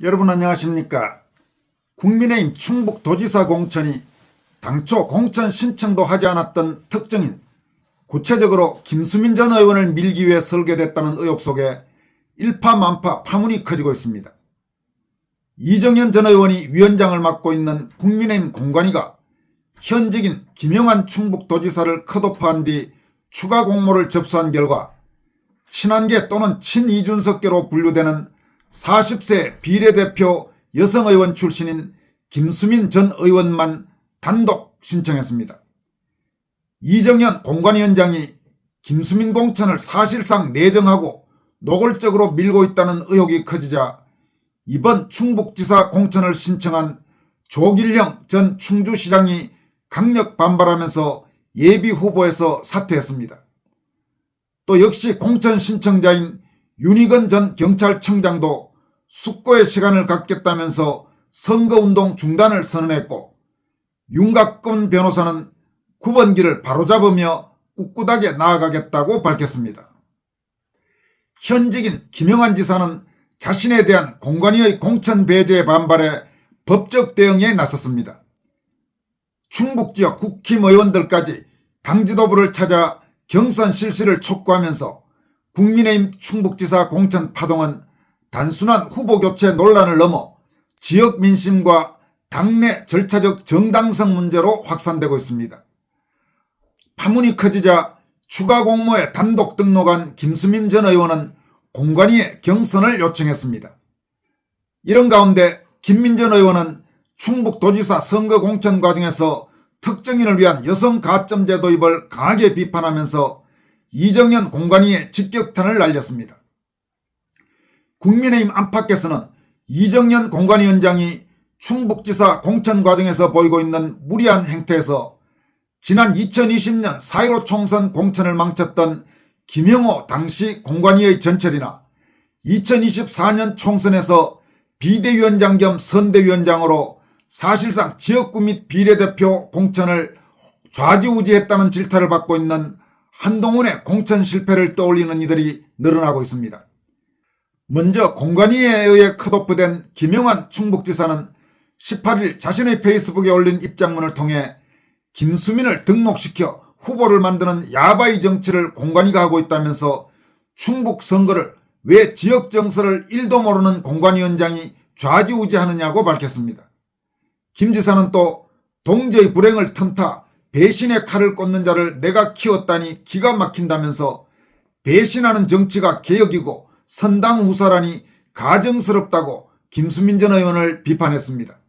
여러분 안녕하십니까. 국민의힘 충북도지사 공천이 당초 공천 신청도 하지 않았던 특정인, 구체적으로 김수민 전 의원을 밀기 위해 설계됐다는 의혹 속에 일파만파 파문이 커지고 있습니다. 이정현 전 의원이 위원장을 맡고 있는 국민의힘 공관위가 현직인 김영환 충북도지사를 컷오프한 뒤 추가 공모를 접수한 결과 친한계 또는 친이준석계로 분류되는 40세 비례대표 여성의원 출신인 김수민 전 의원만 단독 신청했습니다. 이정현 공관위원장이 김수민 공천을 사실상 내정하고 노골적으로 밀고 있다는 의혹이 커지자 이번 충북지사 공천을 신청한 조길령 전 충주시장이 강력 반발하면서 예비후보에서 사퇴했습니다. 또 역시 공천 신청자인 윤희건 전 경찰청장도 숙고의 시간을 갖겠다면서 선거운동 중단을 선언했고, 윤곽근 변호사는 9번기를 바로잡으며 꿋꿋하게 나아가겠다고 밝혔습니다. 현직인 김영환 지사는 자신에 대한 공관위의 공천 배제에 반발해 법적 대응에 나섰습니다. 충북지역 국힘 의원들까지 당지도부를 찾아 경선 실시를 촉구하면서 국민의힘 충북지사 공천 파동은 단순한 후보교체 논란을 넘어 지역 민심과 당내 절차적 정당성 문제로 확산되고 있습니다. 파문이 커지자 추가 공모에 단독 등록한 김수민 전 의원은 공관위에 경선을 요청했습니다. 이런 가운데 김민 전 의원은 충북도지사 선거 공천 과정에서 특정인을 위한 여성 가점제 도입을 강하게 비판하면서 이정현 공관위에 직격탄을 날렸습니다. 국민의힘 안팎에서는 이정현 공관위원장이 충북지사 공천 과정에서 보이고 있는 무리한 행태에서 지난 2020년 4.15 총선 공천을 망쳤던 김영호 당시 공관위의 전철이나 2024년 총선에서 비대위원장 겸 선대위원장으로 사실상 지역구 및 비례대표 공천을 좌지우지했다는 질타를 받고 있는 한동훈의 공천 실패를 떠올리는 이들이 늘어나고 있습니다. 먼저 공관위에 의해 컷오프된 김영환 충북지사는 18일 자신의 페이스북에 올린 입장문을 통해 김수민을 등록시켜 후보를 만드는 야바이 정치를 공관위가 하고 있다면서 충북 선거를 왜 지역 정서를 1도 모르는 공관위원장이 좌지우지하느냐고 밝혔습니다. 김 지사는 또 동지의 불행을 틈타 배신의 칼을 꽂는 자를 내가 키웠다니 기가 막힌다면서 배신하는 정치가 개혁이고 선당 후사라니 가증스럽다고 김수민 전 의원을 비판했습니다.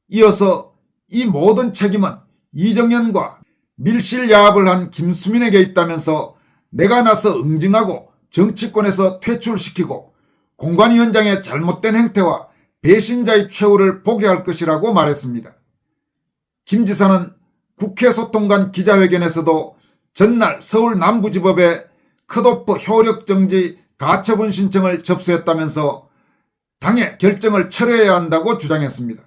이어서 이 모든 책임은 이정현과 밀실야합을 한 김수민에게 있다면서 내가 나서 응징하고 정치권에서 퇴출시키고 공관위원장의 잘못된 행태와 배신자의 최후를 보게 할 것이라고 말했습니다. 김 지사는 국회 소통관 기자회견에서도 전날 서울 남부지법에 컷오프 효력정지 가처분 신청을 접수했다면서 당의 결정을 철회해야 한다고 주장했습니다.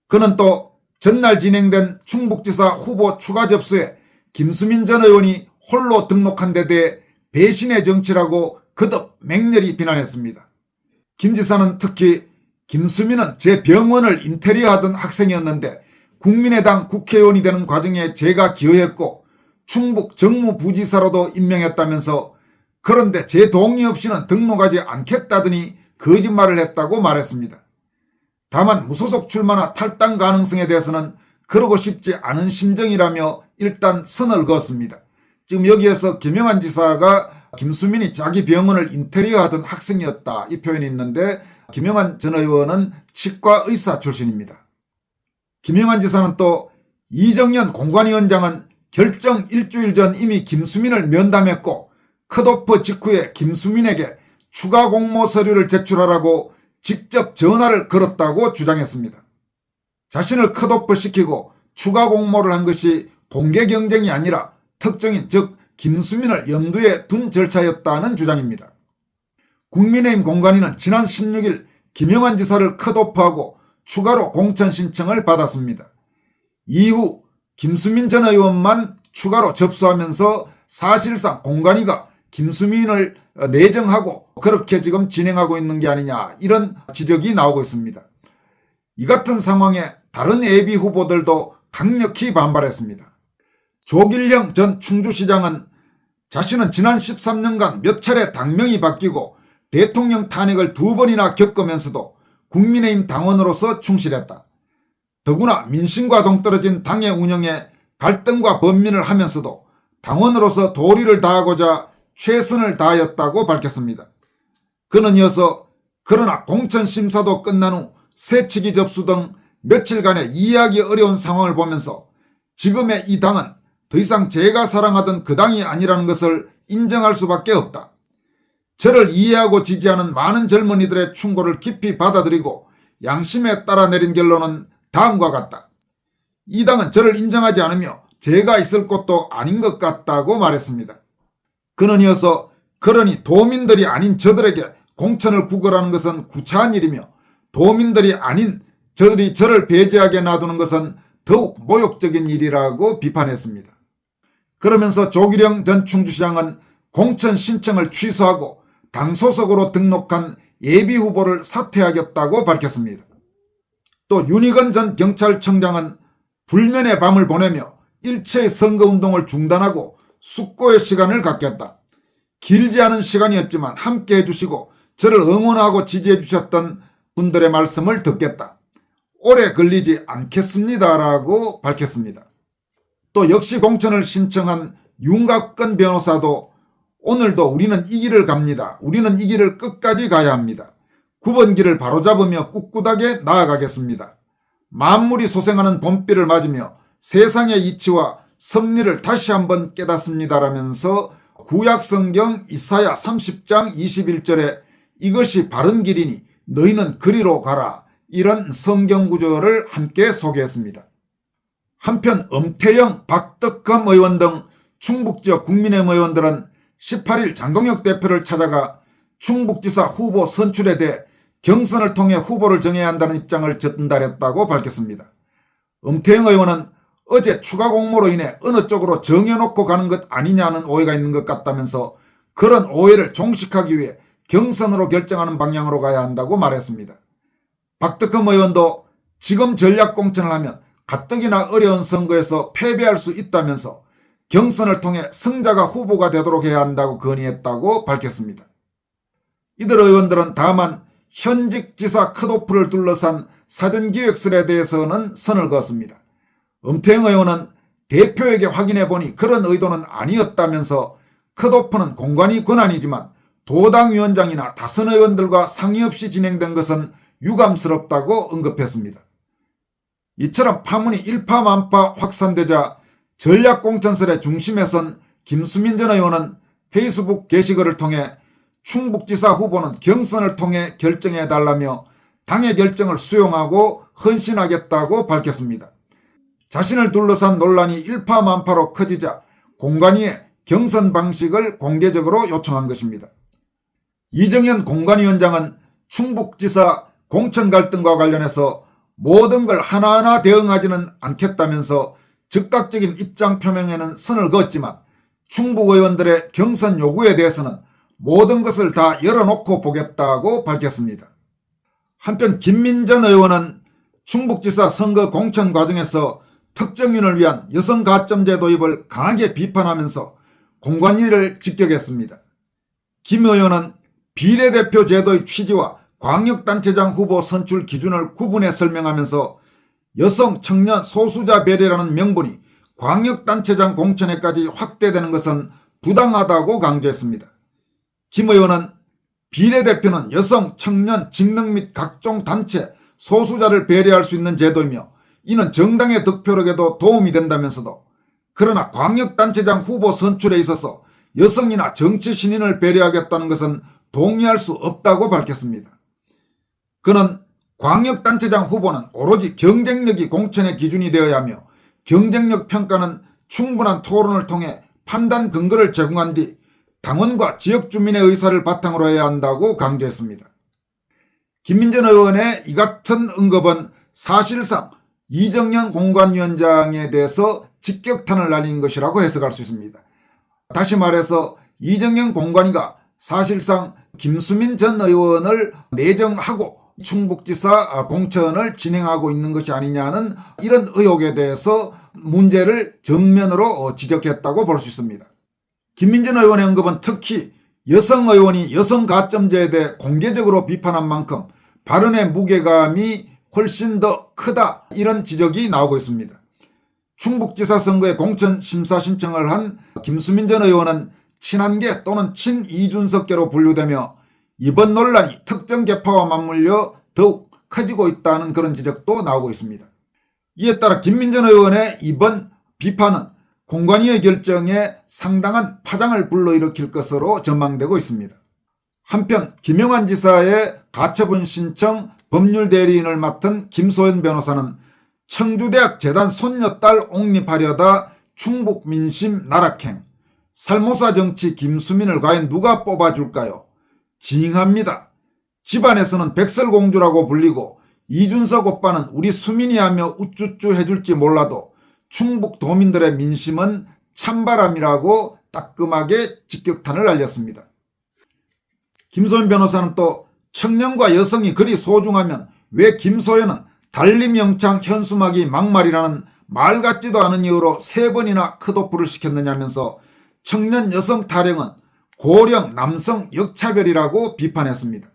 그는 또 전날 진행된 충북지사 후보 추가 접수에 김수민 전 의원이 홀로 등록한 데 대해 배신의 정치라고 거듭 맹렬히 비난했습니다. 김 지사는 특히 김수민은 제 병원을 인테리어하던 학생이었는데 국민의당 국회의원이 되는 과정에 제가 기여했고 충북 정무부지사로도 임명했다면서 그런데 제 동의 없이는 등록하지 않겠다더니 거짓말을 했다고 말했습니다. 다만 무소속 출마나 탈당 가능성에 대해서는 그러고 싶지 않은 심정이라며 일단 선을 그었습니다. 지금 여기에서 김영환 지사가 김수민이 자기 병원을 인테리어하던 학생이었다 이 표현이 있는데 김영환 전 의원은 치과 의사 출신입니다. 김영환 지사는 또 이정현 공관위원장은 결정 일주일 전 이미 김수민을 면담했고 컷오프 직후에 김수민에게 추가 공모 서류를 제출하라고 직접 전화를 걸었다고 주장했습니다. 자신을 컷오프 시키고 추가 공모를 한 것이 공개 경쟁이 아니라 특정인 즉 김수민을 염두에 둔 절차였다는 주장입니다. 국민의힘 공관위는 지난 16일 김영환 지사를 컷오프하고 추가로 공천 신청을 받았습니다. 이후 김수민 전 의원만 추가로 접수하면서 사실상 공관위가 김수민을 내정하고 그렇게 지금 진행하고 있는 게 아니냐, 이런 지적이 나오고 있습니다. 이 같은 상황에 다른 예비 후보들도 강력히 반발했습니다. 조길령 전 충주시장은 자신은 지난 13년간 몇 차례 당명이 바뀌고 대통령 탄핵을 2번이나 겪으면서도 국민의힘 당원으로서 충실했다. 더구나 민심과 동떨어진 당의 운영에 갈등과 번민을 하면서도 당원으로서 도리를 다하고자 최선을 다하였다고 밝혔습니다. 그는 이어서 그러나 공천심사도 끝난 후 새치기 접수 등 며칠간의 이해하기 어려운 상황을 보면서 지금의 이 당은 더 이상 제가 사랑하던 그 당이 아니라는 것을 인정할 수밖에 없다. 저를 이해하고 지지하는 많은 젊은이들의 충고를 깊이 받아들이고 양심에 따라 내린 결론은 다음과 같다. 이 당은 저를 인정하지 않으며 제가 있을 곳도 아닌 것 같다고 말했습니다. 그는 이어서 그러니 도민들이 아닌 저들에게 공천을 구걸하는 것은 구차한 일이며 도민들이 아닌 저들이 저를 배제하게 놔두는 것은 더욱 모욕적인 일이라고 비판했습니다. 그러면서 조기령 전 충주시장은 공천 신청을 취소하고 당 소속으로 등록한 예비후보를 사퇴하겠다고 밝혔습니다. 또 윤희건 전 경찰청장은 불면의 밤을 보내며 일체의 선거운동을 중단하고 숙고의 시간을 갖겠다. 길지 않은 시간이었지만 함께 해주시고 저를 응원하고 지지해 주셨던 분들의 말씀을 듣겠다. 오래 걸리지 않겠습니다라고 밝혔습니다. 또 역시 공천을 신청한 윤곽근 변호사도 오늘도 우리는 이 길을 갑니다. 우리는 이 길을 끝까지 가야 합니다. 9번 길을 바로잡으며 꿋꿋하게 나아가겠습니다. 만물이 소생하는 봄비를 맞으며 세상의 이치와 섭리를 다시 한번 깨닫습니다라면서 구약성경 이사야 30장 21절에 이것이 바른 길이니 너희는 그리로 가라, 이런 성경 구절을 함께 소개했습니다. 한편 엄태영, 박덕흠 의원 등 충북지역 국민의힘 의원들은 18일 장동혁 대표를 찾아가 충북지사 후보 선출에 대해 경선을 통해 후보를 정해야 한다는 입장을 전달했다고 밝혔습니다. 엄태영 의원은 어제 추가 공모로 인해 어느 쪽으로 정해놓고 가는 것 아니냐는 오해가 있는 것 같다면서 그런 오해를 종식하기 위해 경선으로 결정하는 방향으로 가야 한다고 말했습니다. 박덕흠 의원도 지금 전략공천을 하면 가뜩이나 어려운 선거에서 패배할 수 있다면서 경선을 통해 승자가 후보가 되도록 해야 한다고 건의했다고 밝혔습니다. 이들 의원들은 다만 현직 지사 컷오프를 둘러싼 사전기획설에 대해서는 선을 그었습니다. 엄태영 의원은 대표에게 확인해보니 그런 의도는 아니었다면서 컷오프는 공관위 권한이지만 도당위원장이나 다선 의원들과 상의 없이 진행된 것은 유감스럽다고 언급했습니다. 이처럼 파문이 일파만파 확산되자 전략공천설의 중심에 선 김수민 전 의원은 페이스북 게시글을 통해 충북지사 후보는 경선을 통해 결정해달라며 당의 결정을 수용하고 헌신하겠다고 밝혔습니다. 자신을 둘러싼 논란이 일파만파로 커지자 공관위에 경선 방식을 공개적으로 요청한 것입니다. 이정현 공관위원장은 충북지사 공천 갈등과 관련해서 모든 걸 하나하나 대응하지는 않겠다면서 즉각적인 입장 표명에는 선을 그었지만 충북 의원들의 경선 요구에 대해서는 모든 것을 다 열어놓고 보겠다고 밝혔습니다. 한편 김민전 의원은 충북지사 선거 공천 과정에서 특정인을 위한 여성 가점제 도입을 강하게 비판하면서 공관위를 직격했습니다. 김 의원은 비례대표 제도의 취지와 광역단체장 후보 선출 기준을 구분해 설명하면서 여성, 청년, 소수자 배려라는 명분이 광역단체장 공천에까지 확대되는 것은 부당하다고 강조했습니다. 김 의원은 비례대표는 여성, 청년, 직능 및 각종 단체, 소수자를 배려할 수 있는 제도이며 이는 정당의 득표력에도 도움이 된다면서도 그러나 광역단체장 후보 선출에 있어서 여성이나 정치 신인을 배려하겠다는 것은 동의할 수 없다고 밝혔습니다. 그는 광역단체장 후보는 오로지 경쟁력이 공천의 기준이 되어야 하며 경쟁력 평가는 충분한 토론을 통해 판단 근거를 제공한 뒤 당원과 지역 주민의 의사를 바탕으로 해야 한다고 강조했습니다. 김민전 의원의 이 같은 언급은 사실상 이정현 공관위원장에 대해서 직격탄을 날린 것이라고 해석할 수 있습니다. 다시 말해서 이정현 공관위가 사실상 김수민 전 의원을 내정하고 충북지사 공천을 진행하고 있는 것이 아니냐는 이런 의혹에 대해서 문제를 정면으로 지적했다고 볼 수 있습니다. 김민전 의원의 언급은 특히 여성 의원이 여성 가점제에 대해 공개적으로 비판한 만큼 발언의 무게감이 훨씬 더 크다, 이런 지적이 나오고 있습니다. 충북지사 선거에 공천 심사 신청을 한 김수민 전 의원은 친한계 또는 친이준석계로 분류되며 이번 논란이 특정 계파와 맞물려 더욱 커지고 있다는 그런 지적도 나오고 있습니다. 이에 따라 김민전 의원의 이번 비판은 공관위의 결정에 상당한 파장을 불러일으킬 것으로 전망되고 있습니다. 한편 김영환 지사의 가처분 신청 법률 대리인을 맡은 김소연 변호사는 청주대학 재단 손녀딸 옹립하려다 충북 민심 나락행, 살모사 정치 김수민을 과연 누가 뽑아줄까요? 징합니다. 집안에서는 백설공주라고 불리고 이준석 오빠는 우리 수민이 하며 우쭈쭈 해줄지 몰라도 충북 도민들의 민심은 찬바람이라고 따끔하게 직격탄을 날렸습니다. 김소연 변호사는 또 청년과 여성이 그리 소중하면 왜 김소연은 달림영창 현수막이 막말이라는 말 같지도 않은 이유로 3번이나 컷오프를 시켰느냐면서 청년 여성 타령은 고령 남성 역차별이라고 비판했습니다.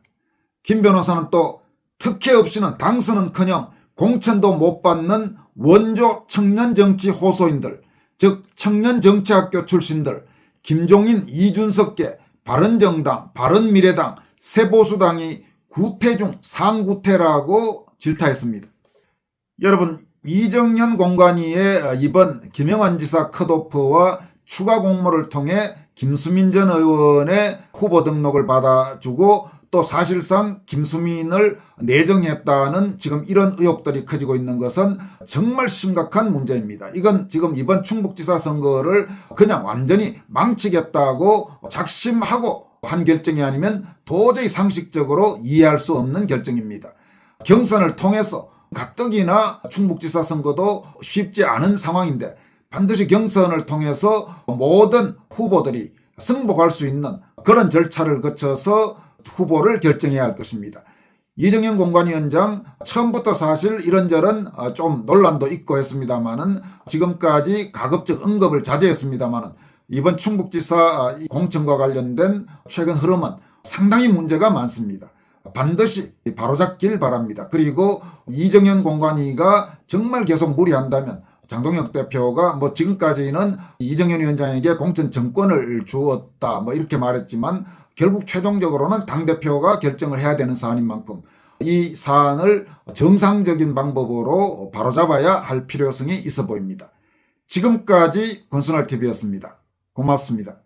김 변호사는 또 특혜 없이는 당선은커녕 공천도 못 받는 원조 청년정치 호소인들, 즉 청년정치학교 출신들, 김종인, 이준석계, 바른정당, 바른미래당, 새보수당이 구태 중 상구태라고 질타했습니다. 여러분, 이정현 공관위의 이번 김영환 지사 컷오프와 추가 공모를 통해 김수민 전 의원의 후보 등록을 받아주고 또 사실상 김수민을 내정했다는 지금 이런 의혹들이 커지고 있는 것은 정말 심각한 문제입니다. 이건 지금 이번 충북지사 선거를 그냥 완전히 망치겠다고 작심하고 한 결정이 아니면 도저히 상식적으로 이해할 수 없는 결정입니다. 경선을 통해서 가뜩이나 충북지사 선거도 쉽지 않은 상황인데 반드시 경선을 통해서 모든 후보들이 승복할 수 있는 그런 절차를 거쳐서 후보를 결정해야 할 것입니다. 이정현 공관위원장 처음부터 사실 이런저런 좀 논란도 있고 했습니다마는 지금까지 가급적 언급을 자제했습니다마는 이번 충북지사 공천과 관련된 최근 흐름은 상당히 문제가 많습니다. 반드시 바로잡길 바랍니다. 그리고 이정현 공관위가 정말 계속 무리한다면 장동혁 대표가 지금까지는 이정현 위원장에게 공천 정권을 주었다 이렇게 말했지만 결국 최종적으로는 당대표가 결정을 해야 되는 사안인 만큼 이 사안을 정상적인 방법으로 바로잡아야 할 필요성이 있어 보입니다. 지금까지 권순할TV였습니다. 고맙습니다.